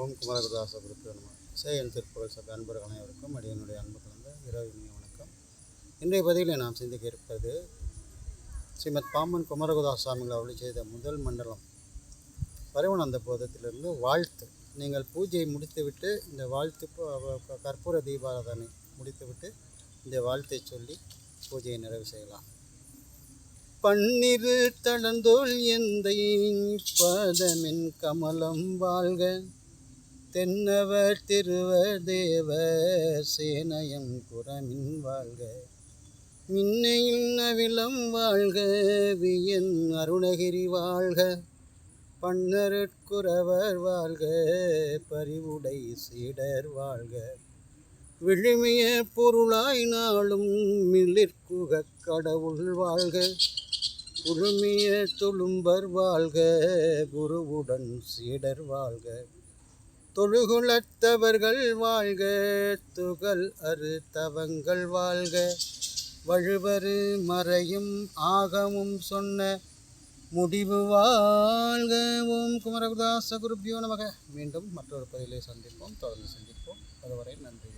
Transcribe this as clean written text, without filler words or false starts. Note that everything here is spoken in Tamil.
ஓம் குமரகுருதாச குருப்பியோ நம. சேயன் திருப்புகழ் சபை அன்பர்கள் அனைவருக்கும் அடியனுடைய அன்பு கலந்த இரவு வணக்கம். இன்றைய பதிவில் நாம் சிந்திக்க இருப்பது ஸ்ரீமத் பாம்பன் குமரகுருதாச சுவாமிகள் அவளை செய்த முதல் மண்டலம் பரிவனந்த போதத்திலிருந்து வாழ்த்து. நீங்கள் பூஜையை முடித்துவிட்டு இந்த வாழ்த்து கற்பூர தீபாராதனை முடித்துவிட்டு இந்த வாழ்த்தை சொல்லி பூஜையை நிறைவு செய்யலாம். பன்னிரு தடந்தோல் எந்தை பதமின் கமலம் வாழ்க, தென்னவர் திருவர் தேவ சேனயம் குரமின் வாழ்க, மின்னையின் அவிலம் வாழ்க, வியன் அருணகிரி வாழ்க, பன்னருட்குரவர் வாழ்க, பரிவுடை சீடர் வாழ்க, விழுமிய பொருளாய் நாளும் மிளிர்குக கடவுள் வாழ்க, குழுமிய தொழும்பர் வாழ்க, குருவுடன் சீடர் வாழ்க, தொழுகுலத்தவர்கள் வாழ்க, துகள் அரு தவங்கள் வாழ்க, வழுவரு மறையும் ஆகமும் சொன்ன முடிவு வாழ்க. ஓம் குமரகுருதாச குருப்பியோ நமக. மீண்டும் மற்றொரு பதிலை சந்திப்போம், தொடர்ந்து சந்திப்போம். அதுவரை நன்றி.